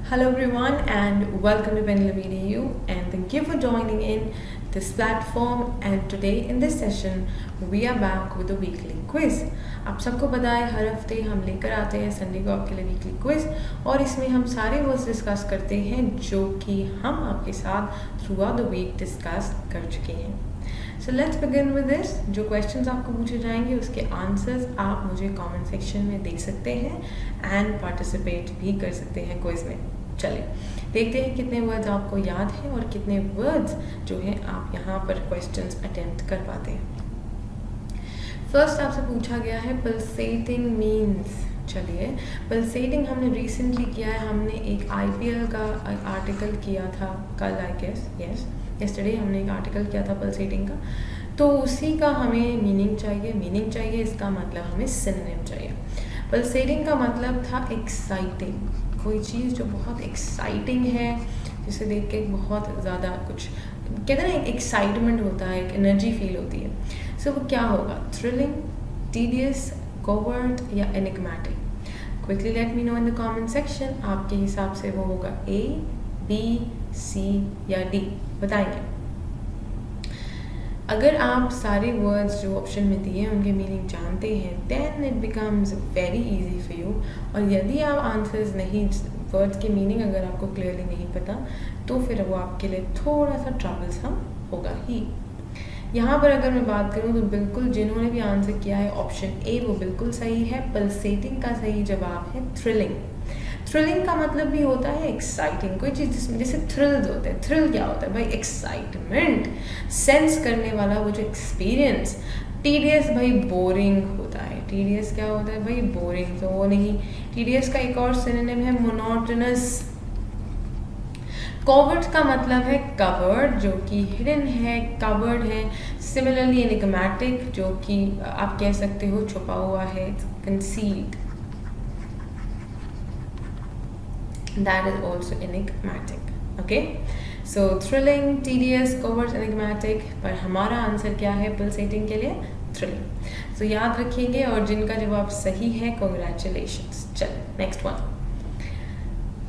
Hello everyone and welcome to Pendulum EDU and thank you for joining in this platform and today in this session we are back with a weekly quiz. आप सबको पता है हर हफ्ते हम लेकर आते हैं संडे को आपके लिए वीकली क्विज और इसमें हम सारे वर्ड्स डिस्कस करते हैं जो कि हम आपके साथ throughout the week discuss कर चुके हैं. So let's begin with this. जो क्वेश्चंस आपको पूछे जाएंगे उसके आंसर्स आप मुझे कमेंट सेक्शन में दे सकते हैं एंड पार्टिसिपेट भी कर सकते हैं क्विज में. चलिए देखते हैं कितने वर्ड्स आपको याद हैं और कितने वर्ड्स जो हैं आप यहाँ पर क्वेश्चंस अटेम्प्ट कर पाते हैं. फर्स्ट आपसे पूछा गया है पल्सेटिंग मीन्स. चलिए पल्सेटिंग हमने रिसेंटली किया है. हमने एक IPL का आर्टिकल किया था कल आई गेस यस्टरडे हमने एक आर्टिकल किया था पल्सेटिंग का. तो उसी का हमें मीनिंग चाहिए. इसका मतलब हमें सिनोनिम चाहिए. पल्सेटिंग का मतलब था एक्साइटिंग. कोई चीज़ जो बहुत एक्साइटिंग है जिसे देख के बहुत ज़्यादा कुछ कहते हैं ना, एक एक्साइटमेंट होता है, एक एनर्जी फील होती है. सो वो क्या होगा? थ्रिलिंग, टीडियस, कोवर्ट या enigmatic? Quickly let me no in the comment section. आपके हिसाब से वो होगा A, B, C या D? बताएंगे. अगर आप सारे वर्ड्स जो ऑप्शन में दिए हैं उनके मीनिंग जानते हैं then it becomes very easy for you. और यदि आप आंसर्स नहीं, वर्ड्स के मीनिंग अगर आपको क्लियरली नहीं पता तो फिर वो आपके लिए थोड़ा सा ट्रबलसम होगा ही. यहाँ पर अगर मैं बात करूँ तो बिल्कुल जिन्होंने भी आंसर किया है ऑप्शन A वो बिल्कुल सही है. पल्सेटिंग का सही जवाब है थ्रिलिंग. थ्रिलिंग का मतलब भी होता है एक्साइटिंग. कोई चीज़ जिसमें जैसे थ्रिल्स होते हैं. थ्रिल क्या होता है भाई? एक्साइटमेंट सेंस करने वाला वो जो एक्सपीरियंस. टीडियस भाई बोरिंग होता है. टीडियस क्या होता है भाई? बोरिंग. तो वो नहीं. टीडियस का एक और सिनोनिम है मोनोटोनस. कवर्ड का मतलब है कवर्ड जो कि हिडन है, कवर्ड है. सिमिलरली एनिग्मेटिक जो कि आप कह सकते हो छुपा हुआ है, concealed. That is also enigmatic. Okay, so thrilling, tedious, covert, enigmatic. पर हमारा आंसर क्या है pulsating के लिए? Thrilling. So याद रखिएगा और जिनका जवाब सही है congratulations. चल next one.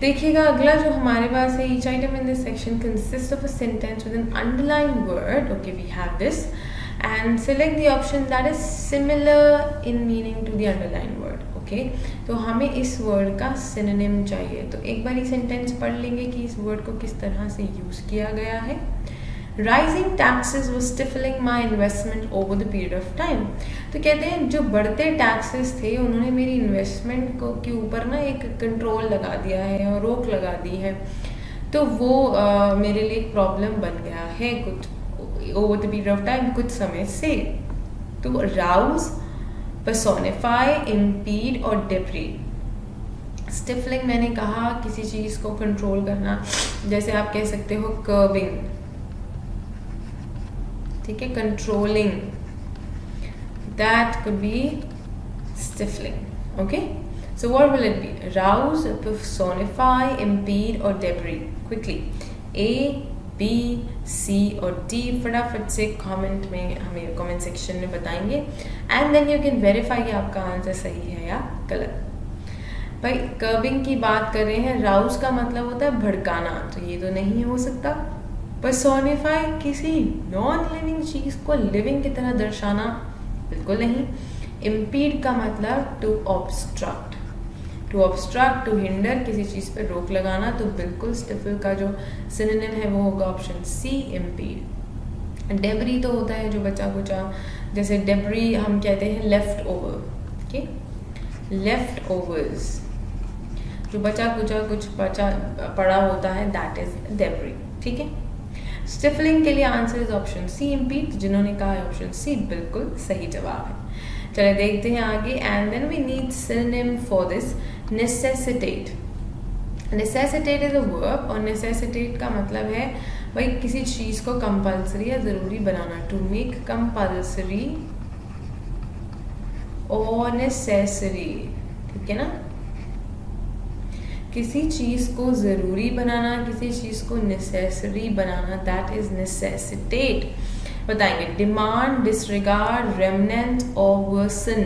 देखिएगा अगला जो हमारे पास है. Each item in this section consists of a sentence with an underlined word. Okay, we have this. And select the option that is similar in meaning to the underlined word. Okay, तो हमें इस word का synonym चाहिए. तो एक बार ये sentence पढ़ लेंगे कि इस वर्ड को किस तरह से यूज़ किया गया है. Rising taxes was stifling my investment over the period of time. तो कहते हैं जो बढ़ते टैक्सेस थे उन्होंने मेरी इन्वेस्टमेंट को के ऊपर ना एक कंट्रोल लगा दिया है और रोक लगा दी है. तो वो मेरे लिए एक प्रॉब्लम बन गया है कुछ over the period of time, कुछ समय से. तो राउज, पर्सोनिफाई, इम्पीड और डेप्रीड. स्टिफलिंग मैंने कहा किसी चीज़ को कंट्रोल करना. जैसे आप कह सकते हो कर्बिंग. ठीक है, controlling. That could be stifling. Okay, so what will it be? Rouse, personify, impede और deprave. Quickly A, B, C और D फटाफट से कमेंट में हमें कमेंट सेक्शन में बताएंगे and then you can verify कि आपका आंसर सही है या गलत. भाई कर्बिंग की बात कर रहे हैं. राउज का मतलब होता है भड़काना, तो ये तो नहीं हो सकता. पर्सोनिफाई किसी नॉन लिविंग चीज़ को लिविंग की तरह दर्शाना, बिल्कुल नहीं. इम्पीड का मतलब to obstruct. To obstruct, to hinder, किसी चीज़ पर रोक लगाना. तो बिल्कुल स्टिफल का जो सिनोनिम है वो होगा ऑप्शन C, इम्पीड. डेब्री तो होता है जो बचा कुचा. जैसे डेब्री हम कहते हैं left over. Okay, left overs जो बचा कुचा कुछ पड़ा होता है दैट इज डेब्री. ठीक है. स्टिफलिंग के लिए answer is option C, impede. जिन्होंने कहा है ऑप्शन C बिल्कुल सही जवाब है. चलिए देखते हैं आगे. And then we need synonym for this. Necessitate. Necessitate is a verb और नेसेसिटेट का मतलब है भाई किसी चीज़ को कंपल्सरी या ज़रूरी बनाना. टू मेक कंपल्सरी और नेसेसरी. ठीक है ना, किसी चीज़ को ज़रूरी बनाना, किसी चीज़ को नेसेसरी बनाना, दैट इज नेसेसिटेट. बताएंगे. डिमांड, डिसरिगार्ड, रेमनेंट और version.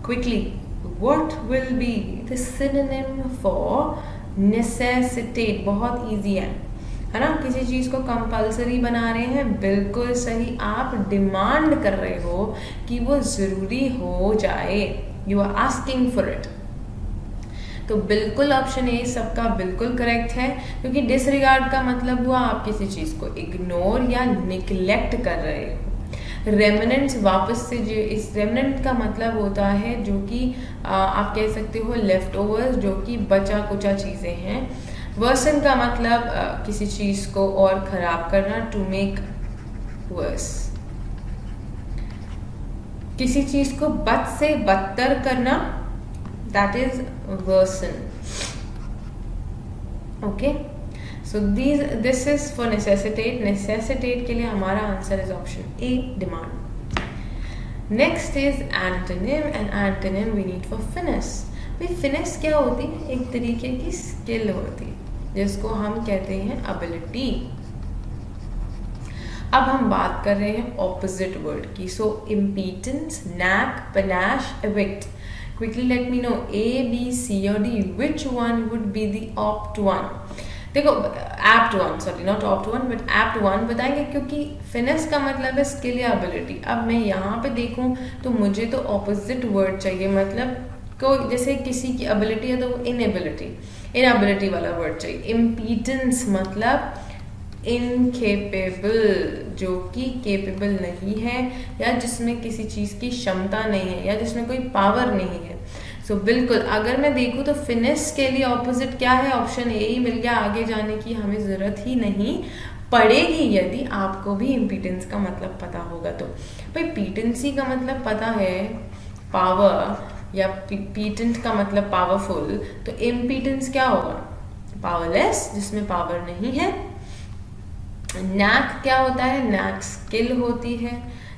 Quickly what will be the synonym for necessitate बहुत ईजी है ना। किसी चीज़ को कंपल्सरी बना रहे हैं, बिल्कुल सही। आप डिमांड कर रहे हो कि वो ज़रूरी हो जाए, you are asking for it. तो बिल्कुल ऑप्शन ए सबका बिल्कुल करेक्ट है, क्योंकि डिसरिगार्ड का मतलब हुआ आप किसी चीज़ को इग्नोर या निग्लेक्ट कर रहे हो। रेमिनेंट्स वापस से जो इस रेमिनेंट का मतलब होता है जो कि आप कह सकते हो लेफ्ट ओवर्स, जो कि बचा कुचा चीज़ें हैं। वर्सन का मतलब किसी चीज़ को और ख़राब करना, टू मेक वर्स, किसी चीज़ को बद से बदतर करना, that is worsen. Okay, so this is for necessitate. Necessitate के लिए हमारा answer is option A, demand. Next is antonym, and antonym we need for finesse. भाई फिनेस क्या होती है? एक तरीके की स्किल होती है जिसको हम कहते हैं एबिलिटी। अब हम बात कर रहे हैं ऑपोजिट वर्ड की। So impotence, knack, panache, evict. Quickly let me know A, B, C और D, which one would be the opt one? देखो apt one, sorry not opt one but apt one बताएंगे, क्योंकि finesse का मतलब है skill या ability. अब मैं यहाँ पे देखूँ तो मुझे तो ऑपोजिट वर्ड चाहिए, मतलब कोई जैसे किसी की एबिलिटी है तो वो इनएबिलिटी वाला वर्ड चाहिए। इम्पीटेंस मतलब इनकेपेबल, जो कि केपेबल नहीं है, या जिसमें किसी चीज़ की क्षमता नहीं है, या जिसमें कोई पावर नहीं है। सो बिल्कुल अगर मैं देखूँ तो फिनेस के लिए ऑपोजिट क्या है? ऑप्शन ए ही मिल गया। आगे जाने की हमें ज़रूरत ही नहीं पड़ेगी यदि आपको भी इम्पीटेंस का मतलब पता होगा तो। भाई पीटेंसी का मतलब पता है पावर, या पीटेंट का मतलब पावरफुल, तो इम्पीटेंस क्या होगा? पावरलेस, जिसमें पावर नहीं है। नैक क्या होता है? नैक स्किल होती है,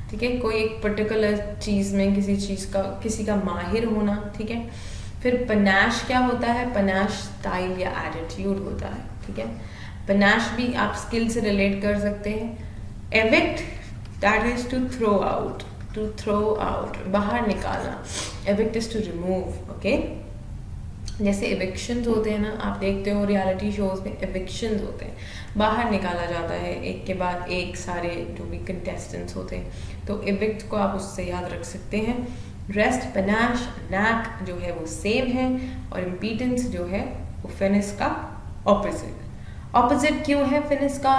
ठीक है, कोई एक पर्टिकुलर चीज़ में किसी का माहिर होना, ठीक है। फिर पनाश क्या होता है? पनाश स्टाइल या एटीट्यूड होता है, ठीक है। पनाश भी आप स्किल से रिलेट कर सकते हैं। Evict that is to throw out, बाहर निकालना। Evict is to remove, okay. जैसे एविक्शंस होते हैं ना, आप देखते हो रियलिटी शोज में एविक्शंस होते हैं, बाहर निकाला जाता है एक के बाद एक सारे जो भी कंटेस्टेंट्स होते हैं। तो एविक्ट को आप उससे याद रख सकते हैं। रेस्ट, पनाश, नैक जो है वो सेम है, और इम्पीटेंस जो है वो फिनेस का ऑपोजिट क्यों है फिनेस का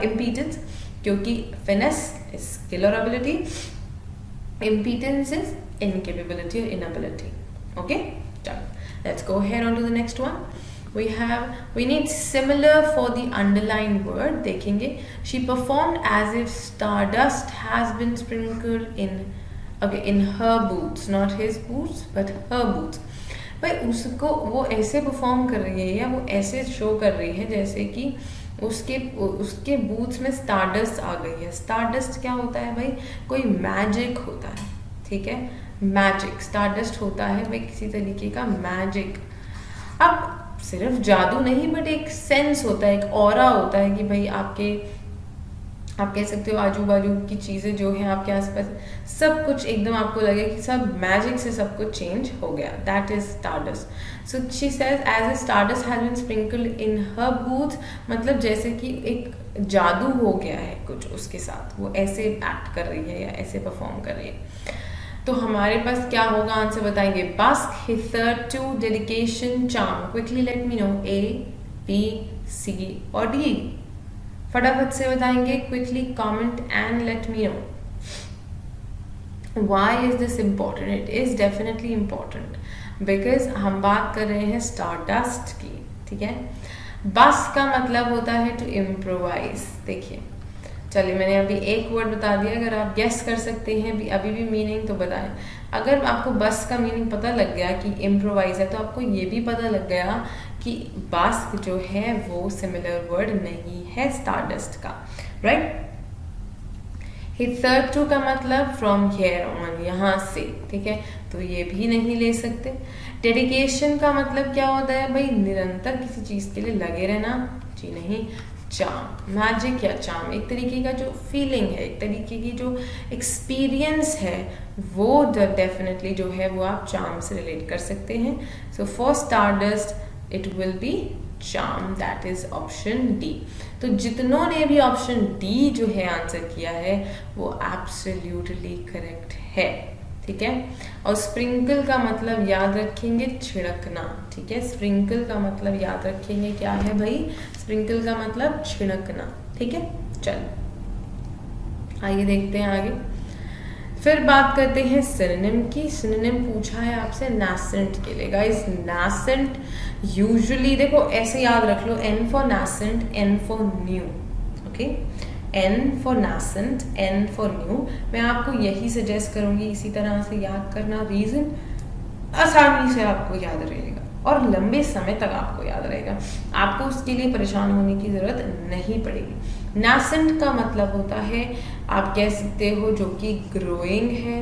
इम्पीटेंस? क्योंकि फिनेस इज स्किल और एबिलिटी, इम्पीटेंस इज इनकेपेबिलिटी और इनएबिलिटी। ओके, चलो let's go ahead on to the next one. We need similar for the underlined word. देखेंगे, she performed as if stardust has been sprinkled in her boots, not his boots but her boots. भाई उसको वो ऐसे perform कर रही है या वो ऐसे शो कर रही है जैसे कि उसके बूट्स में स्टारडस्ट आ गई है। स्टारडस्ट क्या होता है भाई? कोई मैजिक होता है, ठीक है, मैजिक। स्टारडस्ट होता है भाई किसी तरीके का मैजिक। अब सिर्फ जादू नहीं, बट एक सेंस होता है, एक ऑरा होता है कि भाई आप कह सकते हो आजू बाजू की चीज़ें जो हैं आपके आसपास, सब कुछ एकदम आपको लगे कि सब मैजिक से सब कुछ चेंज हो गया। That is stardust. So she says as a stardust has been sprinkled in her booth, मतलब जैसे कि एक जादू हो गया है कुछ उसके साथ, वो ऐसे एक्ट कर रही है या ऐसे परफॉर्म कर रही है। तो हमारे पास क्या होगा? आंसर बताएंगे। Brusque, hitherto, dedication, charm. Quickly let me know A, B, C और डी। फटाफट से बताएंगे, quickly comment and let me know. Why is this important? It is definitely important because हम बात कर रहे हैं स्टारडस्ट की, ठीक है। बस्क का मतलब होता है टू इम्प्रोवाइज। देखिए, चलिए मैंने अभी एक वर्ड बता दिया, अगर आप गेस कर सकते हैं अभी भी मीनिंग तो बताएं। अगर आपको बस का मीनिंग पता लग गया कि इम्प्रोवाइज है, तो आपको ये भी पता लग गया कि बस्क जो है वो सिमिलर वर्ड नहीं है स्टारडस्ट का, राइट। हिथरटू का मतलब फ्रॉम हियर ऑन, यहाँ से, ठीक है, तो ये भी नहीं ले सकते। डेडिकेशन का मतलब क्या होता है भाई? निरंतर किसी चीज़ के लिए लगे रहना, जी नहीं। चार्म, मैजिक या चार्म एक तरीके का जो फीलिंग है, एक तरीके की जो एक्सपीरियंस है, वो डेफिनेटली जो है वो आप चार्म से रिलेट कर सकते हैं। So for stardust it will be charm, that is option D. तो जितनों ने भी ऑप्शन डी जो है आंसर किया है वो एब्सोल्युटली करेक्ट है, ठीक है। और स्प्रिंकल का मतलब याद रखेंगे छिड़कना, ठीक है। स्प्रिंकल का मतलब याद रखेंगे क्या है भाई, स्प्रिंकल का मतलब छिड़कना, ठीक है। चलो आइए देखते हैं आगे। फिर बात करते हैं सिनोनिम की। सिनोनिम पूछा है आपसे nascent के लिए। गाइस nascent यूजुअली देखो ऐसे याद रख लो, N for nascent, N for new, okay. N for nascent, N for new. मैं आपको यही सजेस्ट करूंगी इसी तरह से याद करना, रीजन आसानी से आपको याद रहेगा और लंबे समय तक आपको याद रहेगा, आपको उसके लिए परेशान होने की जरूरत नहीं पड़ेगी। nascent का मतलब होता है, आप कह सकते हो जो कि ग्रोइंग है,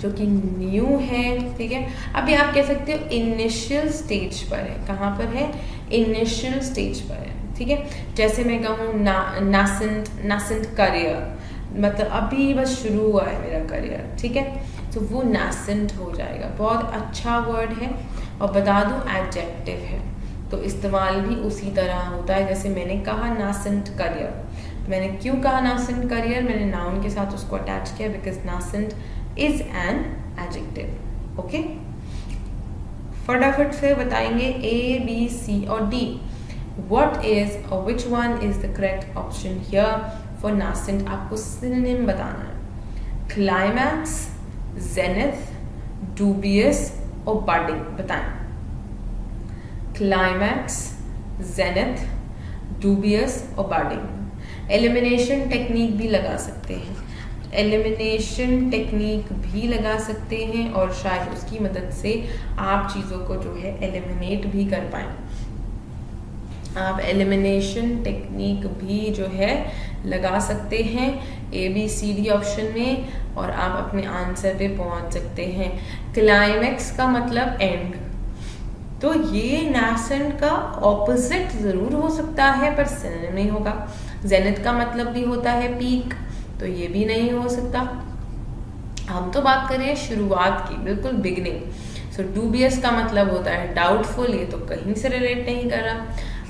जो कि न्यू है, ठीक है। अभी आप कह सकते हो इनिशियल स्टेज पर है। कहाँ पर है? इनिशियल स्टेज पर है, ठीक है। जैसे मैं कहूँ nascent करियर, मतलब अभी बस शुरू हुआ है मेरा करियर, ठीक है। तो वो nascent हो जाएगा। बहुत अच्छा वर्ड है और बता दूँ एडजेक्टिव है, तो इस्तेमाल भी उसी तरह होता है। जैसे मैंने कहा nascent करियर, मैंने क्यों कहा nascent करियर, मैंने नाउन के साथ उसको अटैच किया because nascent is an adjective, okay. फटाफट से बताएंगे ए बी सी और डी, व्हाट इज और which one is the correct option here for nascent। आपको सिनोनिम बताना है, क्लाइमैक्स, जेनिथ, डूबियस और बडिंग। बताएं, क्लाइमैक्स, जेनिथ, डूबियस और बडिंग। एलिमिनेशन टेक्निक भी लगा सकते हैं, एलिमिनेशन टेक्निक भी लगा सकते हैं और शायद उसकी मदद से आप चीज़ों को जो है एलिमिनेट भी कर पाएं। आप एलिमिनेशन टेक्निक भी जो है लगा सकते हैं A B C D option में और आप अपने आंसर पे पहुंच सकते हैं। क्लाइमैक्स का मतलब एंड, तो ये nascent का ऑपोजिट जरूर हो सकता है पर सिनोनिम नहीं होगा। जेनिथ का मतलब भी होता है पीक, तो ये भी नहीं हो सकता। हम तो बात करें शुरुआत की, बिल्कुल बिगनिंग। सो डूबियस का मतलब होता है डाउटफुल, ये तो कहीं से रिलेट नहीं कर रहा।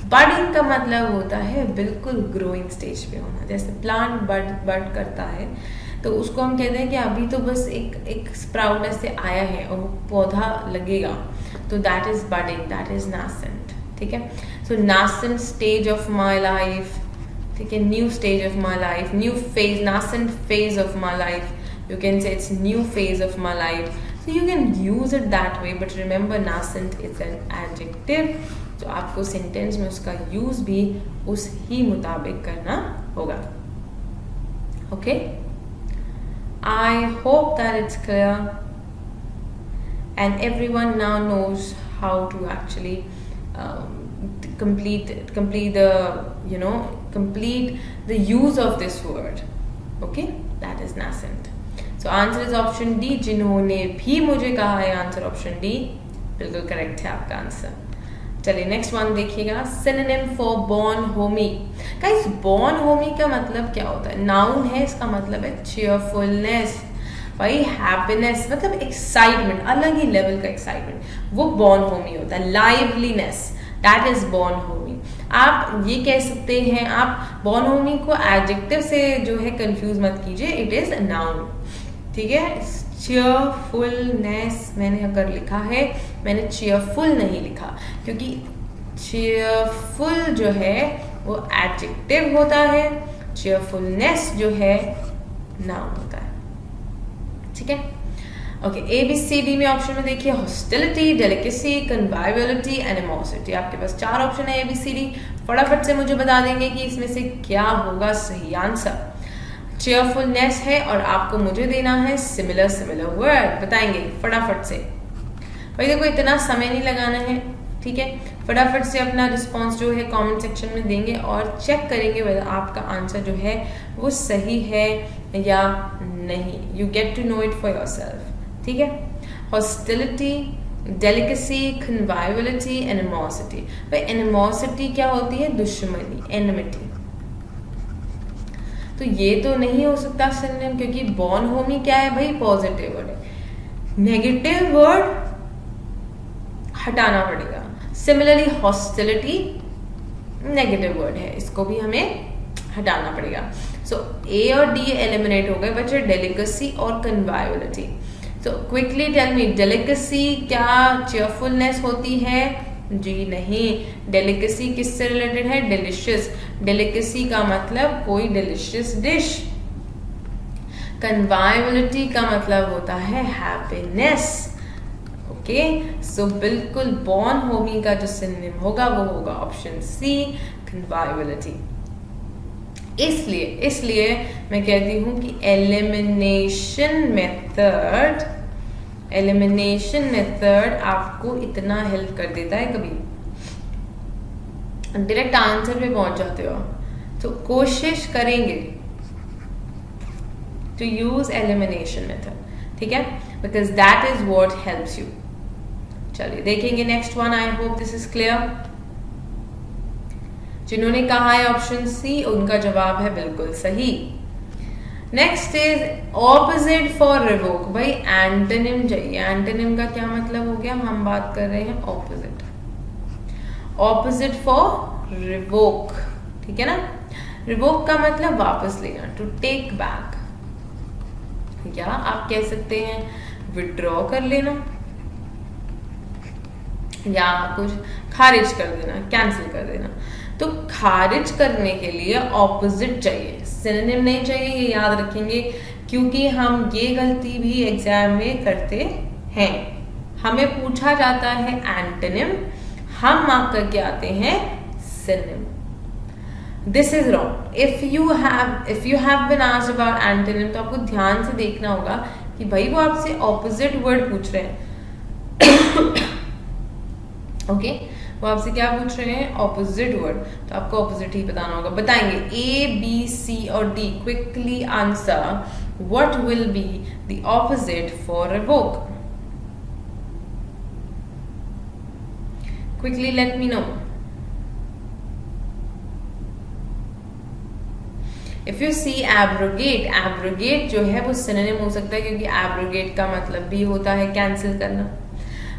बडिंग का मतलब होता है बिल्कुल ग्रोइंग स्टेज पे होना, जैसे प्लांट बड करता है तो उसको हम कहते हैं कि अभी तो बस एक स्प्राउट ऐसे आया है और वो पौधा लगेगा, तो that is budding, that is nascent, ठीक है। सो nascent stage of my life, ठीक है, new stage of my life, new phase, nascent phase of my life, you can say it's new phase of my life, so you can use it that way, but remember nascent is an adjective, तो आपको sentence में उसका use भी उस ही मुताबिक करना होगा, okay. I hope that it's clear and everyone now knows how to actually complete the use of this word, okay, that is nascent. So answer is option D। जिन्होंने भी मुझे कहा है आंसर ऑप्शन डी, बिल्कुल correct है आपका answer. चलिए next one देखिएगा, synonym for born Homi. Guys born Homi का मतलब क्या होता है? नाउन है, इसका मतलब है चीयरफुलनेस, भाई हैप्पीनेस, मतलब एक्साइटमेंट, अलग ही लेवल का एक्साइटमेंट, वो बॉर्न होमी होता है। Liveliness, that is born Homi. आप ये कह सकते हैं, आप बॉर्न होमी को एडजेक्टिव से जो है कंफ्यूज मत कीजिए, इट इज नाउन, ठीक है। चीयरफुलनेस मैंने अगर लिखा है, मैंने चीयरफुल नहीं लिखा, क्योंकि चीयरफुल जो है वो एडजेक्टिव होता है, चीयरफुलनेस जो है नाउन होता है, ठीक है। Okay, A B C D में ऑप्शन में देखिए, हॉस्टिलिटी, डेलिकेसी, कन्वाइबिलिटी, एनिमोसिटी। आपके पास 4 ऑप्शन है ए बी सी डी। फटाफट से मुझे बता देंगे कि इसमें से क्या होगा सही आंसर। चेयरफुलनेस है और आपको मुझे देना है सिमिलर वर्ड, बताएंगे फटाफट से। भाई देखो इतना समय नहीं लगाना है, ठीक है। फटाफट से अपना रिस्पॉन्स जो है कमेंट सेक्शन में देंगे और चेक करेंगे whether आपका आंसर जो है वो सही है या नहीं। You get to know it for yourself, ठीक है। Hostility, delicacy, conviviality, animosity. भाई एनिमोसिटी क्या होती है? दुश्मनी, एनिमिटी। तो ये तो नहीं हो सकता सिनोनिम, क्योंकि बॉर्न होमी क्या है भाई? पॉजिटिव वर्ड है। नेगेटिव वर्ड हटाना पड़ेगा। सिमिलरली हॉस्टिलिटी नेगेटिव वर्ड है, इसको भी हमें हटाना पड़ेगा। सो ए और डी एलिमिनेट हो गए, बचे डेलिकेसी और conviviality. So quickly tell me, delicacy क्या चेयरफुलनेस होती है? जी नहीं। डेलिकेसी किससे रिलेटेड है? डिलिशियस। डेलिकेसी का मतलब कोई डिलिशियस डिश। कन्वाइबिलिटी का मतलब होता है हैप्पीनेस। ओके, सो बिल्कुल बॉर्न होमी का जो सिनोनिम होगा वो होगा ऑप्शन सी, कन्वाइबिलिटी। इसलिए मैं कहती हूं कि एलिमिनेशन मेथड आपको इतना हेल्प कर देता है, कभी डायरेक्ट आंसर पे पहुंच जाते हो। तो कोशिश करेंगे टू यूज एलिमिनेशन मेथड, ठीक है, because that is what helps you. चलिए देखेंगे next one. I hope this is clear. जिन्होंने कहा है ऑप्शन सी, उनका जवाब है बिल्कुल सही। Next is opposite for revoke. भाई एंटोनिम चाहिए। एंटोनिम का क्या मतलब हो गया? हम बात कर रहे हैं ऑपोजिट। ऑपोजिट फॉर रिवोक, ठीक है ना। रिवोक का मतलब वापस लेना, टू टेक बैक, या आप कह सकते हैं विड्रॉ कर लेना, या कुछ खारिज कर देना, कैंसिल कर देना। तो खारिज करने के लिए ऑपोजिट चाहिए, सिनोनिम नहीं चाहिए, ये याद रखेंगे, क्योंकि हम ये गलती भी एग्जाम में करते हैं। हमें पूछा जाता है एंटोनिम, हम मार्क करके आते हैं synonym. This is wrong. If you have been asked about antonym, तो आपको ध्यान से देखना होगा कि भाई वो आपसे ऑपोजिट वर्ड पूछ रहे हैं। ओके, वो आपसे क्या पूछ रहे हैं? Opposite word. तो आपको ऑपोजिट ही बताना होगा। बताएंगे ए, बी, सी और D. Quickly answer, what will be the opposite for revoke? Quickly let me know. If you see abrogate, abrogate जो है वो सिनोनिम हो सकता है, क्योंकि एब्रोगेट का मतलब भी होता है कैंसिल करना।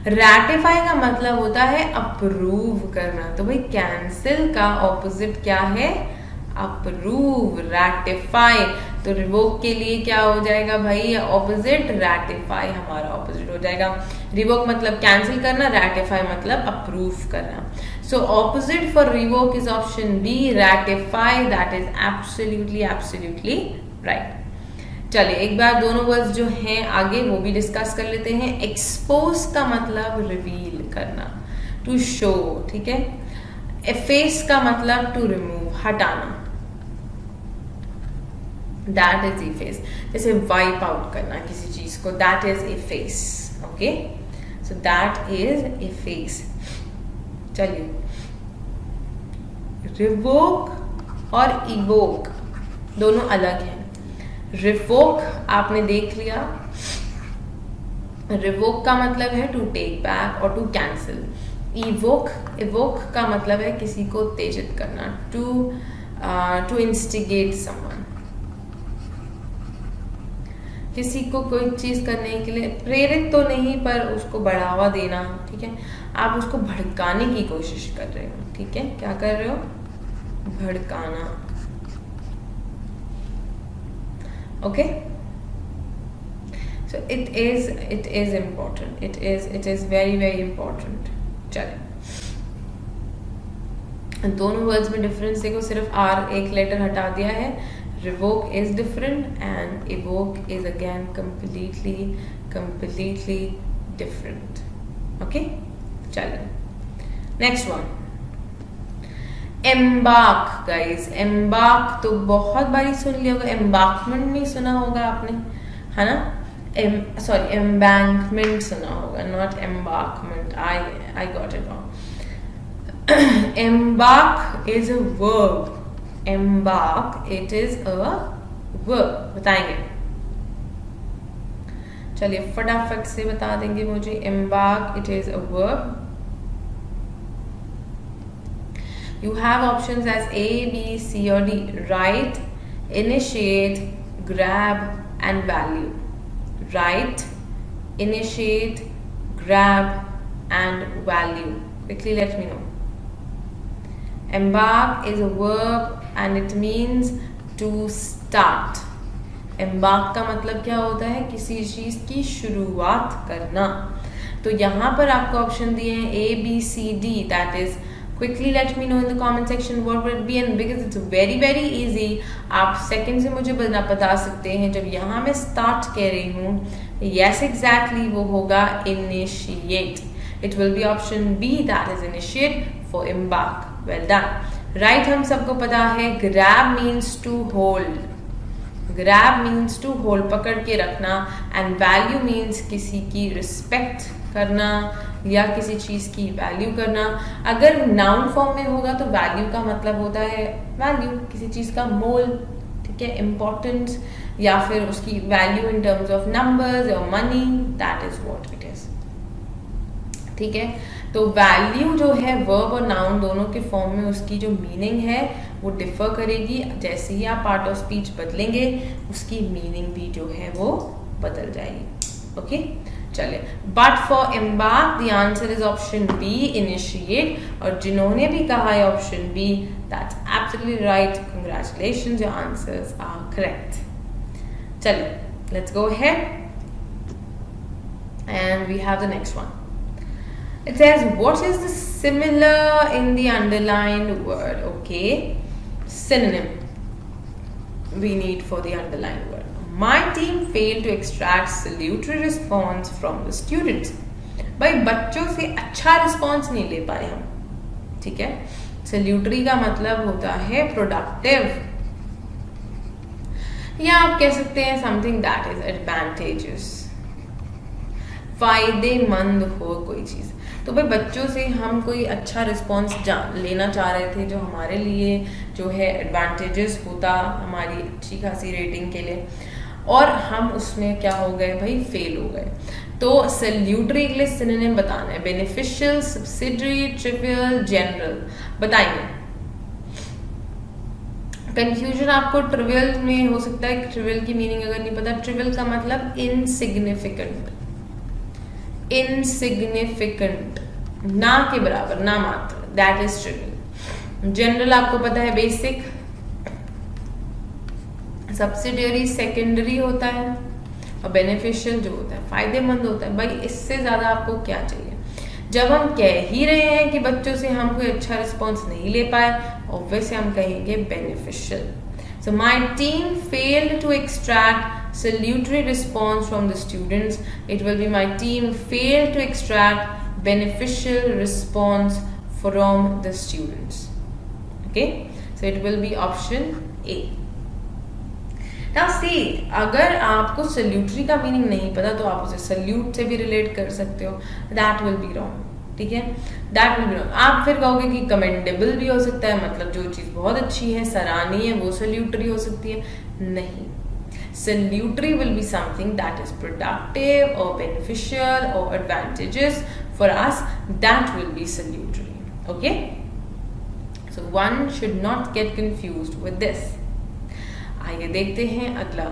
रैटिफाई का मतलब होता है अप्रूव करना। तो भाई कैंसिल का ऑपोजिट क्या है? Approve, ratify. तो रिवोक के लिए क्या हो जाएगा भाई? ऑपोजिट रैटिफाई हमारा ऑपोजिट हो जाएगा। रिवोक मतलब कैंसिल करना, रैटिफाई मतलब अप्रूव करना। So opposite for revoke is option B, ratify. That is absolutely right. चलिए एक बार दोनों वर्ड्स जो हैं आगे वो भी डिस्कस कर लेते हैं। एक्सपोज का मतलब रिवील करना, टू शो, ठीक है। एफेस का मतलब टू रिमूव, हटाना, दैट इज इफेस। जैसे वाइप आउट करना किसी चीज को, that is efface. Okay, so that is efface. चलिए, रिवोक और इवोक दोनों अलग हैं। रिवोक आपने देख लिया, रिवोक का मतलब है टू टेक बैक और टू कैंसिल। इवोक का मतलब है किसी को उत्तेजित करना, टू इंस्टिगेट समवन। किसी को कोई चीज करने के लिए प्रेरित तो नहीं, पर उसको बढ़ावा देना, ठीक है। आप उसको भड़काने की कोशिश कर रहे हो, ठीक है। क्या कर रहे हो? भड़काना। Okay, so it is important. It is very important. चलिए, दोनों वर्ड्स में डिफरेंस देखो, सिर्फ आर एक लेटर हटा दिया है। Revoke is different and evoke is again completely different. Okay, चलिए next one. Embark guys, embark तो बहुत बारी सुन लिया होगा, एम्बार्कमेंट नहीं सुना होगा आपने, है ना। सॉरी, एम्बैंकमेंट सुना होगा, not embarkment. I got it wrong. Embark is a verb. Embark it is a verb. बताएंगे, चलिए फटाफट से बता देंगे मुझे। Embark it is a verb. You have options as A, B, C or D. Write, initiate, grab and value. Write, initiate, grab and value? Quickly let me know. Embark is a verb and it means to start. Embark का मतलब क्या होता है? किसी चीज़ की शुरुआत करना. तो यहाँ पर आपको ऑप्शन दिए हैं A, B, C, D. That is, quickly let me know in the comment section what would it be, and because it's very easy, आप सेकंड से मुझे बता सकते हैं. जब यहाँ मैं स्टार्ट कह रही हूँ, yes exactly वो होगा initiate. It will be option B, that is initiate for embark. Well done. Right, हम सबको पता है grab means to hold. Grab means to hold, पकड़ के रखना, and value means किसी की respect करना या किसी चीज़ की वैल्यू करना. अगर नाउन फॉर्म में होगा तो वैल्यू का मतलब होता है वैल्यू, किसी चीज़ का मोल, ठीक है, इम्पोर्टेंस, या फिर उसकी value in terms of numbers और money. That is what it is. ठीक है, तो वैल्यू जो है वर्ब और नाउन दोनों के फॉर्म में उसकी जो मीनिंग है वो डिफर करेगी. जैसे ही आप पार्ट ऑफ स्पीच बदलेंगे उसकी मीनिंग भी जो है वो बदल जाएगी. ओके, चलिए. But for embark the answer is option B, initiate. और जिन्होंने भी कहा है option B, that's absolutely right. Congratulations, your answers are correct. चलिए, let's go ahead and we have the next one. It says, what is the similar in the underlined word? Okay, synonym we need for the underlined word. My team failed to extract salutary response from the students. भाई बच्चों से अच्छा response नहीं ले पाए हम. ठीक है, सल्यूटरी का मतलब होता है प्रोडक्टिव, या आप कह सकते हैं समथिंग दैट इज एडवांटेजेस, फायदेमंद हो कोई चीज़. तो भाई बच्चों से हम कोई अच्छा रिस्पॉन्स लेना चाह रहे थे जो हमारे लिए जो है एडवांटेजेस होता हमारी अच्छी खासी रेटिंग के लिए, और हम उसमें क्या हो गए भाई, फेल हो गए. तो सल्यूटरी के लिए सिनोनिम बताना है. बेनिफिशियल, सब्सिडरी, ट्रिवियल, जनरल बताएंगे. कंफ्यूजन आपको ट्रिवियल में हो सकता है. ट्रिवियल की मीनिंग अगर नहीं पता, ट्रिवियल का मतलब इनसिग्निफिकेंट, इनसिग्निफिकेंट, ना के बराबर, ना मात्र, दैट इज ट्रिवियल. जनरल आपको पता है बेसिक, सब्सिडियरी सेकेंडरी होता है, और बेनिफिशियल जो होता है फायदेमंद होता है. भाई इससे ज्यादा आपको क्या चाहिए. जब हम कह ही रहे हैं कि बच्चों से हम कोई अच्छा रिस्पॉन्स नहीं ले पाए, ऑब्वियसली हम कहेंगे beneficial. So my team failed to extract salutary response from the students. It will be my team failed to extract beneficial response from the students. Okay, so it will be option A. Now see, अगर आपको सल्यूटरी का meaning नहीं पता तो आप उसे salute से भी रिलेट कर सकते हो. That will be wrong. ठीक है, दैट विल बी रॉन्ग. आप फिर कहोगे कि कमेंडेबल भी हो सकता है, मतलब जो चीज़ बहुत अच्छी है, सराहनीय है, वो सल्यूटरी हो सकती है. नहीं, salutary will be something that is productive और बेनिफिशियल और advantages for us. That will be salutary. Okay, so one should not get confused with this. आइए देखते हैं अगला.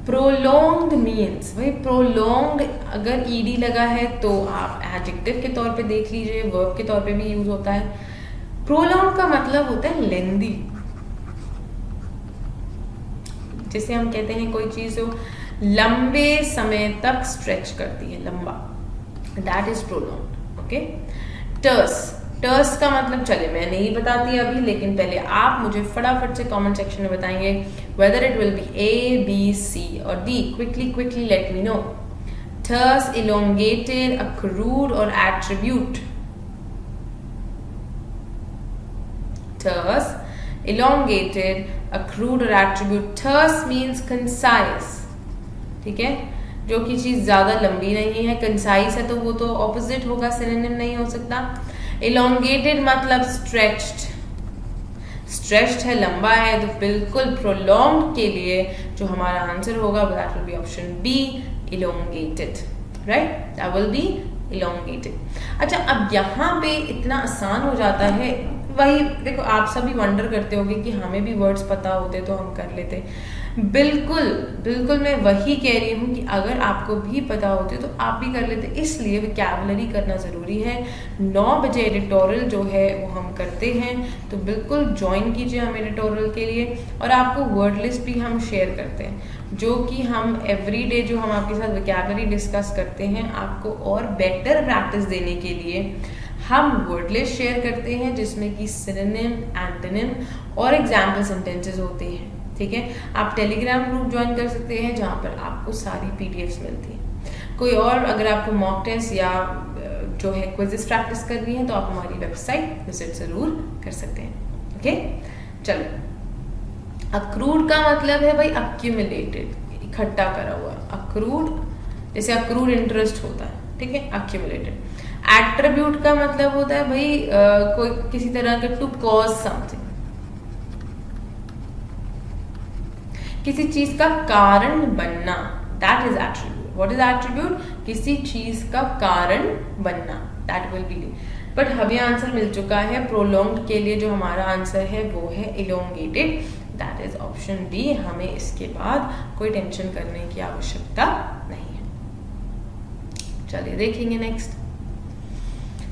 प्रोलॉन्ग्ड मीन्स, भाई प्रोलॉन्ग्ड अगर ईडी लगा है तो आप एडजेक्टिव के तौर पे देख लीजिए, वर्ब के तौर पे भी यूज होता है. प्रोलॉन्ग का मतलब होता है लेंदी, जिसे हम कहते हैं कोई चीज जो लंबे समय तक स्ट्रेच करती है, लंबा, दैट इज प्रोलॉन्ग्ड. ओके, टर्स, टर्स का मतलब चले मैं नहीं बताती अभी, लेकिन पहले आप मुझे फटाफट से कमेंट सेक्शन में बताएंगे whether it will be A, B, C or D. Quickly let me know. Terse, elongated, accrued or attribute. Terse, elongated, accrued or attribute. Terse means concise. ठीक है, जो कि चीज ज्यादा लंबी नहीं है. कंसाइज है तो वो तो ऑपोजिट होगा, सिनोनिम नहीं हो सकता. elongated मतलब stretched, stretched है, लंबा है. तो बिल्कुल prolonged के लिए जो हमारा आंसर होगा that will be option B, elongated. right, that will be elongated. अच्छा, अब यहाँ पे इतना आसान हो जाता है. वही देखो, आप सभी वंडर करते होगे कि हमें भी वर्ड्स पता होते तो हम कर लेते. बिल्कुल बिल्कुल, मैं वही कह रही हूँ कि अगर आपको भी पता होती तो आप भी कर लेते, इसलिए वोकैबुलरी करना ज़रूरी है। 9 बजे एडिटोरियल जो है वो हम करते हैं, तो बिल्कुल ज्वाइन कीजिए हम एडिटोरियल के लिए। और आपको वर्ड लिस्ट भी हम शेयर करते हैं, जो कि हम एवरी डे जो हम आपके साथ वोकैबुलरी डिस्कस करते हैं, आपको और बेटर प्रैक्टिस देने के लिए हम वर्ड लिस्ट शेयर करते हैं, जिसमें कि सिनोनिम, एंटोनिम और एग्जाम्पल सेंटेंसेस होते हैं। ठीक है, आप टेलीग्राम ग्रुप ज्वाइन कर सकते हैं, जहाँ पर आपको सारी PDFs मिलती हैं। कोई और अगर आपको मॉक टेस्ट या जो है क्विज़ेस प्रैक्टिस करनी है, तो आप हमारी वेबसाइट विजिट ज़रूर कर सकते हैं। ओके, चलो। अक्रूड का मतलब है भाई अक्यूमुलेटेड, इकट्ठा करा हुआ। अक्रूड जैसे अक्रूड इंटरेस्ट होता है, ठीक है, अक्यूमुलेटेड। एट्रीब्यूट का मतलब होता है भाई कोई किसी तरह का टू कॉज समथिंग, किसी चीज का कारण बनना, that is attribute. What is attribute? किसी चीज का कारण बनना, दैट विल बी। बट हमें आंसर मिल चुका है प्रोलॉन्ग्ड के लिए, जो हमारा आंसर है वो है elongated, that is option D. हमें इसके बाद कोई टेंशन करने की आवश्यकता नहीं है। चलिए देखेंगे next.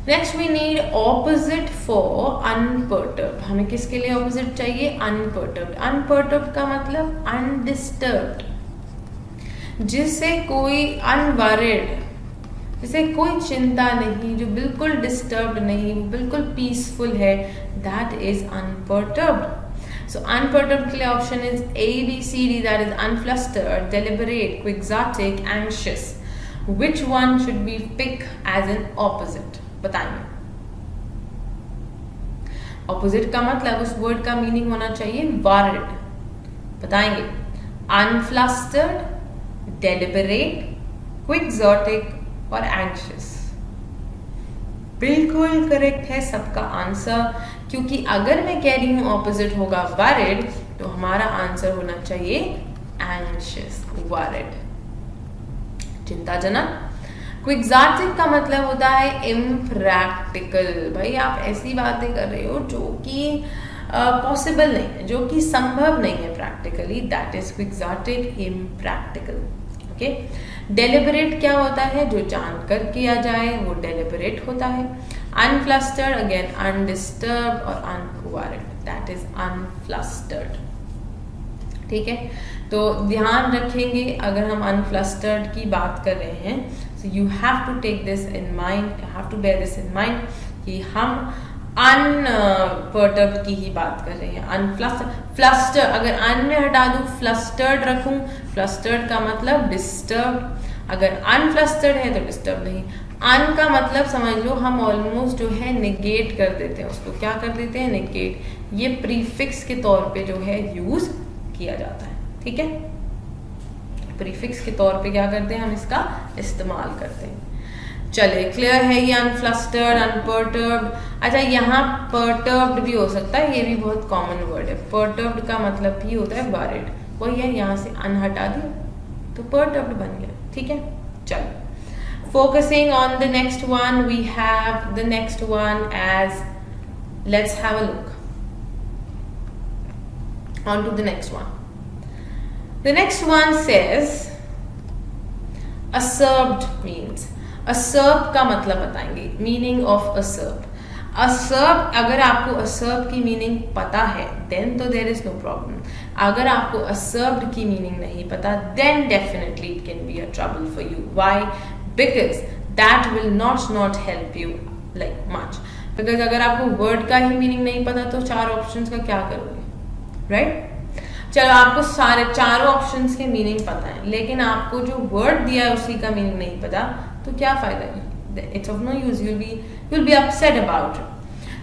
Next we need opposite for unperturbed. हमें किसके लिए ऑपोजिट चाहिए? अनपर्टर्ब्ड। अनपर्टर्ब्ड का मतलब अनडिस्टर्ब्ड, जिससे कोई अनवरिड, जिसे कोई चिंता नहीं, जो बिल्कुल डिस्टर्ब्ड नहीं, वो बिल्कुल पीसफुल है, that is unperturbed. So unperturbed के लिए option is A, B, C, D, that is unflustered, deliberate, quixotic, anxious. Which one should we pick as an opposite? बताइए। ऑपोजिट का मतलब उस वर्ड का मीनिंग होना चाहिए वॉरिड। बताएंगे। अनफ्लस्टर्ड, डेलिबरेट, क्विक्सोटिक और एंग्शियस। बिल्कुल करेक्ट है सबका आंसर, क्योंकि अगर मैं कह रही हूं ऑपोजिट होगा वॉरिड, तो हमारा आंसर होना चाहिए एंग्शियस, वॉरिड, चिंताजनक। क्विक्साटिक का मतलब होता है इम्प्रैक्टिकल। भाई आप ऐसी बातें कर रहे हो जो कि पॉसिबल नहीं है, जो कि संभव नहीं है practically, that is quixotic, impractical. Okay. Deliberate क्या होता है? जो जानकर किया जाए वो डेलिबरेट होता है। अनफ्लस्टर्ड अगेन अनडिस्टर्ब और अनवॉरिड, दैट इज अनफ्लस्टर्ड। ठीक है, तो ध्यान रखेंगे अगर हम अनफ्लस्टर्ड की बात कर रहे हैं, so you have to take this in mind, you have to bear this in mind कि हम अनपर्टर्ब्ड की ही बात कर रहे हैं। फ्लस्टर्ड अगर अन में हटा दूं, फ्लस्टर्ड रखूं, फ्लस्टर्ड का मतलब डिस्टर्ब। अगर अनफ्लस्टर्ड है तो डिस्टर्ब नहीं। अन का मतलब समझ लो हम ऑलमोस्ट जो है निगेट कर देते हैं उसको। क्या कर देते हैं? निगेट। ये प्रीफिक्स के तौर पे जो है यूज किया जाता है। ठीक है, प्रीफिक्स के तौर पे क्या करते हैं हम इसका इस्तेमाल करते हैं। चले, क्लियर है ये अनफ्लस्टर्ड, अनपर्टर्ब्ड। अच्छा, यहाँ पर्टर्ब्ड भी हो सकता है, ये भी बहुत कॉमन वर्ड है। पर्टर्ब्ड का मतलब भी होता है वॉरिड, वही है, यहाँ से अन हटा दिया तो पर्टर्ब्ड बन गया। ठीक है, चलो focusing on the next one, we have the next one as, let's have a look on to the next one. The next one says usurped means. usurp का मतलब बताएंगे, meaning of usurp. usurp, अगर आपको usurp की meaning पता है then तो there is no problem. अगर आपको usurped की meaning नहीं पता then definitely it can be a trouble for you. Why? Because that will not help you like much. Because अगर आपको word का ही meaning नहीं पता तो 4 options का क्या करोगे? राइट। चलो, आपको सारे चारों ऑप्शंस के मीनिंग पता है, लेकिन आपको जो वर्ड दिया है उसी का मीनिंग नहीं पता, तो क्या फायदा है? It's of no use, you'll be upset about it.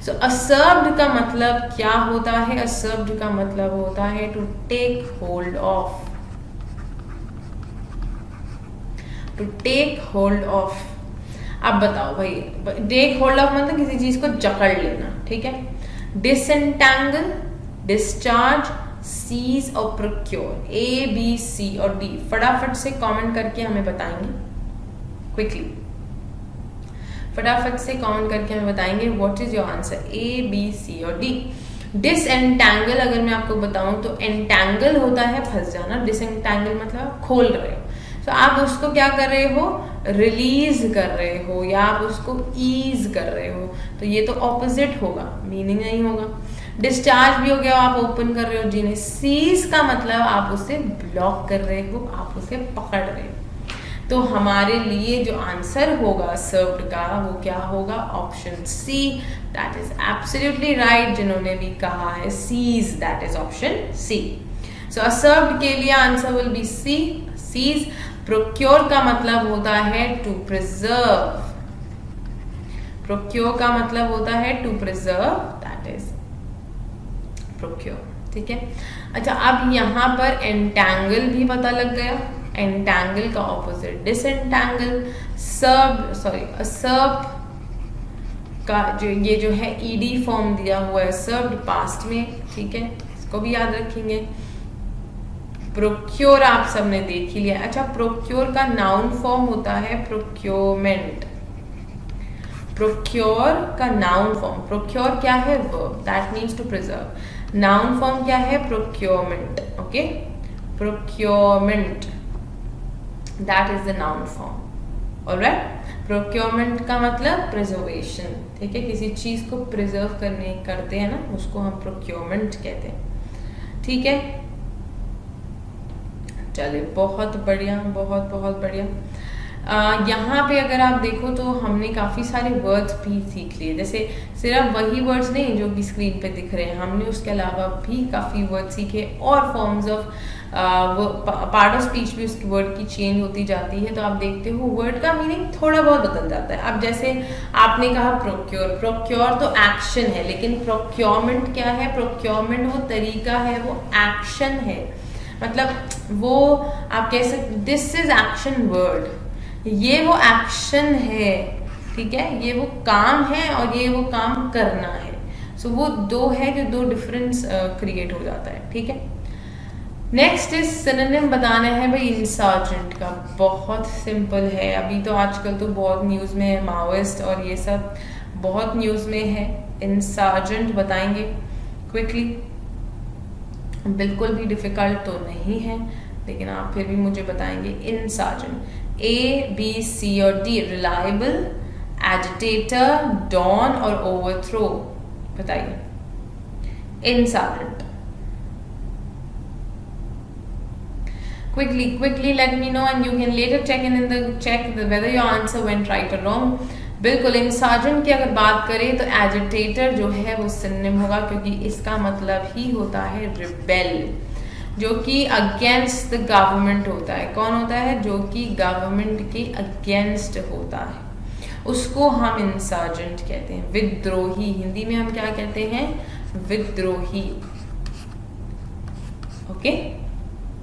So usurped का मतलब क्या होता है? usurped का मतलब होता है to take hold of, to take hold of। अब बताओ भाई, take hold of मतलब किसी चीज को जकड़ लेना। ठीक है, disentangle, डिस्चार्ज, सीज और प्रोक्योर। ए, बी, सी और डी फटाफट से कमेंट करके हमें बताएंगे, क्विकली फटाफट से कमेंट करके हमें बताएंगे what is your answer, A, B, C और डी। डिसएंटैंगल अगर मैं आपको बताऊं तो एंटैंगल होता है फंस जाना, डिसएंटैंगल मतलब खोल रहे हो, तो आप उसको क्या कर रहे हो, रिलीज कर रहे हो या आप उसको ईज कर रहे हो, तो ये तो ऑपोजिट होगा, मीनिंग नहीं होगा। डिस्चार्ज भी हो गया, आप ओपन कर रहे हो जीने। सीज का मतलब आप उसे ब्लॉक कर रहे हो, आप उसे पकड़ रहे हो। तो हमारे लिए जो आंसर होगा सर्व्ड का वो क्या होगा, option C, that is absolutely right. जिन्होंने भी कहा है seize, that is option C. So served के लिए answer will be C, seize. Procure का मतलब होता है टू प्रिजर्व, प्रोक्योर का मतलब होता है to preserve, that is procure, ठीक है। अच्छा, अब यहाँ पर एंटैंगल भी पता लग गया, एंटैंगल का ऑपोजिट डिसएंटैंगल। सर्व का ये जो है ईडी फॉर्म दिया हुआ है सर्व्ड पास्ट में, ठीक है, इसको भी याद रखेंगे। प्रोक्योर आप सबने देख ही लिया। अच्छा, प्रोक्योर का नाउन फॉर्म होता है प्रोक्योरमेंट। प्रोक्योर का नाउन फॉर्म, प्रोक्योर क्या है, verb, that means to preserve. Noun form क्या है, procurement, okay, procurement, that is the noun form, alright. Procurement का मतलब प्रिजर्वेशन, ठीक है, किसी चीज को प्रिजर्व करते हैं ना, उसको हम प्रोक्योरमेंट कहते हैं, ठीक है। चलिए, बहुत बढ़िया, बहुत बहुत बढ़िया। यहाँ पे अगर आप देखो तो हमने काफ़ी सारे वर्ड्स भी सीख लिए, जैसे सिर्फ वही वर्ड्स नहीं जो कि स्क्रीन पे दिख रहे हैं, हमने उसके अलावा भी काफ़ी वर्ड सीखे और forms of part of speech भी उसकी वर्ड की चेंज होती जाती है, तो आप देखते हो वर्ड का मीनिंग थोड़ा बहुत बदल जाता है। अब जैसे आपने कहा प्रोक्योर, प्रोक्योर तो एक्शन है, लेकिन प्रोक्योरमेंट क्या है, प्रोक्योरमेंट वो तरीका है, वो एक्शन है, मतलब वो आप कह सकते दिस इज एक्शन वर्ड, ये वो एक्शन है, ठीक है, ये वो काम है और ये वो काम करना है। सो वो दो है जो दो डिफरेंस क्रिएट हो जाता है, ठीक है। नेक्स्ट इज सिनोनिम बताना है भाई इंसर्जेंट का, बहुत सिंपल है। अभी तो आजकल तो बहुत न्यूज़ में है, माओइस्ट और ये सब बहुत न्यूज़ में है। इंसर्जेंट बताएंगे क्विकली, बिल्कुल भी डिफिकल्ट तो नहीं है, लेकिन आप फिर भी मुझे बताएंगे। इंसर्जेंट, ए बी सी और डी, रिलायबल, एजिटेटर, डॉन और ओवरथ्रो, बताइए insurgent. Quickly let me know and you can later check whether your answer went right or wrong. बिल्कुल, इंसर्जेंट की अगर बात करें तो एजिटेटर जो है वो सिनोनिम होगा, क्योंकि इसका मतलब ही होता है रिबेल, जो कि अगेंस्ट द गवर्नमेंट होता है। कौन होता है, जो कि गवर्नमेंट के अगेंस्ट होता है, उसको हम इंसर्जेंट कहते हैं। विद्रोही, हिंदी में हम क्या कहते हैं, विद्रोही, ओके,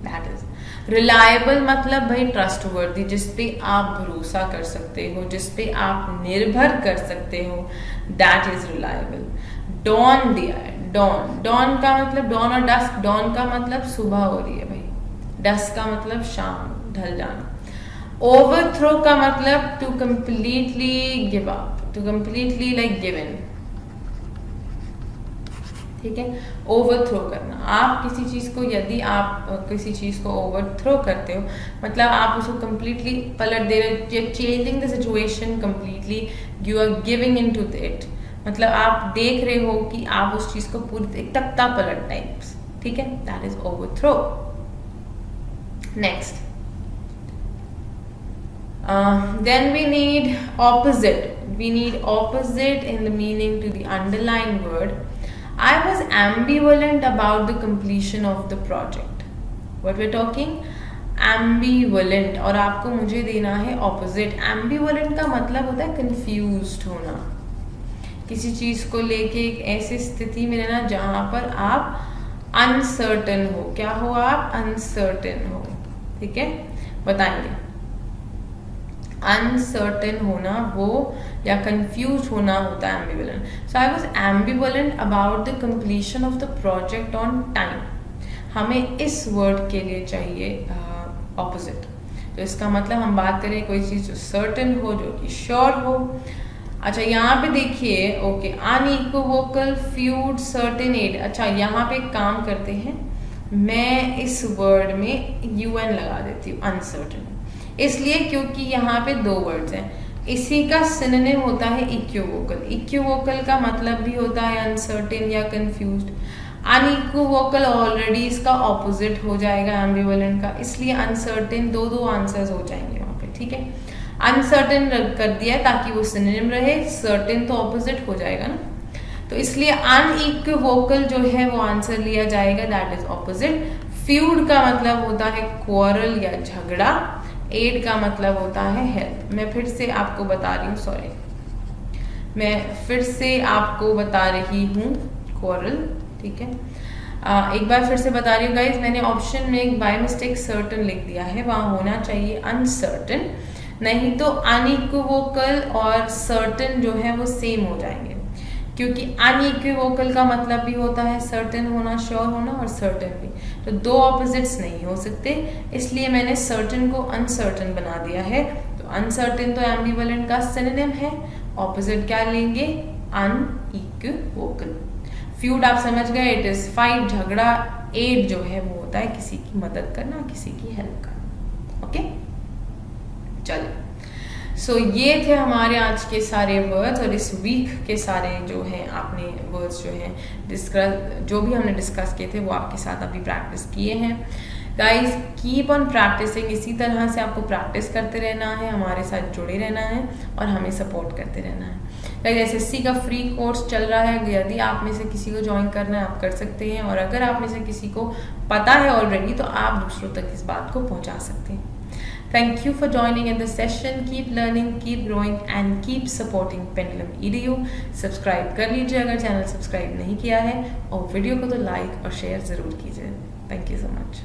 दैट इज। रिलायबल मतलब भाई ट्रस्टवर्दी, जिसपे आप भरोसा कर सकते हो, जिसपे आप निर्भर कर सकते हो, दैट इज रिलायबल। डॉन दिया है, डॉन, डॉन का मतलब डॉन और डस्क, डॉन का मतलब सुबह हो रही है भाई, डस्क का मतलब शाम, ढल जाना। ओवरथ्रो का मतलब to completely give up, to completely like give in, ठीक है, ओवरथ्रो करना। आप किसी चीज़ को, यदि आप किसी चीज़ को ओवरथ्रो करते हो मतलब आप उसको कंप्लीटली पलट दे रहे हो, you are changing the situation completely, you are giving in to it, मतलब आप देख रहे हो कि आप उस चीज़ को पूरी तख्ता पलट टाइप्स, ठीक है, that is overthrow. Next, then we need opposite in the meaning to the underlying word. I was ambivalent about the completion of the project. What we're talking? Ambivalent, और आपको मुझे देना है opposite. Ambivalent का मतलब होता है confused होना, किसी चीज को लेके एक ऐसी स्थिति में रहना जहां पर आप अनसर्टन हो। क्या हो आप? अनसर्टन हो, ठीक है, बताएंगे। अनसर्टेन होना वो या कंफ्यूज होना होता है ambivalent. So I was ambivalent about the completion of the project on time. हमें इस वर्ड के लिए चाहिए ऑपोजिट। तो इसका मतलब हम बात करें कोई चीज़ जो सर्टेन हो, जो कि श्योर हो, अच्छा यहाँ पे देखिए, ओके, अनइक्वोकल फ्यूड सर्टेन एड। अच्छा यहाँ पे एक काम करते हैं, मैं इस वर्ड में UN लगा देती हूँ, अनसर्टेन, इसलिए क्योंकि यहाँ पे दो वर्ड्स हैं। इसी का सिनोनिम होता है इक्विवोकल। इक्विवोकल का मतलब भी होता है अनसर्टेन या कंफ्यूज्ड। अनइक्विवोकल ऑलरेडी इसका ऑपोजिट हो जाएगा एम्बिवेलेंट का, इसलिए अनसर्टेन दो आंसर्स हो जाएंगे वहाँ पे, ठीक है। अनसर्टेन कर दिया है ताकि वो सिनोनिम रहे, सर्टेन तो ऑपोजिट हो जाएगा ना, तो इसलिए अनइक्विवोकल जो है वो आंसर लिया जाएगा, दैट इज ऑपोजिट। फ्यूड का मतलब होता है क्वारल या झगड़ा, एड का मतलब होता है हेल्प। मैं फिर से आपको बता रही हूँ, सॉरी, मैं फिर से आपको बता रही हूँ क्वारल, ठीक है। एक बार फिर से बता रही हूँ गाइज, मैंने ऑप्शन में एक बाय मिस्टेक सर्टन लिख दिया है, वहाँ होना चाहिए अनसर्टन, नहीं तो अनइक्विवोकल और सर्टन जो है वो सेम हो जाएंगे, क्योंकि अनइक्विवोकल का मतलब भी होता है सर्टेन होना, श्योर होना, और सर्टेन भी, तो दो ऑपोजिट्स नहीं हो सकते, इसलिए मैंने सर्टेन को अनसर्टेन बना दिया है। तो अनसर्टेन तो एम्बिवेलेंट का सिनोनिम है, ऑपोजिट क्या लेंगे, अनइक्विवोकल। फ्यूड आप समझ गए, इट इज फाइट, झगड़ा। एड जो है वो होता है किसी की मदद करना, किसी की हेल्प करना, ओके। चलिए, सो ये थे हमारे आज के सारे वर्ड्स, और इस वीक के सारे जो हैं आपने वर्ड्स जो हैं डिस्कस, जो भी हमने डिस्कस किए थे वो आपके साथ अभी प्रैक्टिस किए हैं। गाइस कीप ऑन प्रैक्टिसिंग, इसी तरह से आपको प्रैक्टिस करते रहना है, हमारे साथ जुड़े रहना है और हमें सपोर्ट करते रहना है। गाइस SSC का फ्री कोर्स चल रहा है, यदि आप में से किसी को ज्वाइन करना है आप कर सकते हैं, और अगर आप में से किसी को पता है ऑलरेडी तो आप दूसरों तक इस बात को पहुँचा सकते हैं। Thank you for joining in this session. Keep learning, keep growing and keep supporting Pendulum EDU. Subscribe कर लीजिए अगर चैनल सब्सक्राइब नहीं किया है, और वीडियो को तो लाइक और शेयर ज़रूर कीजिए। Thank you so much.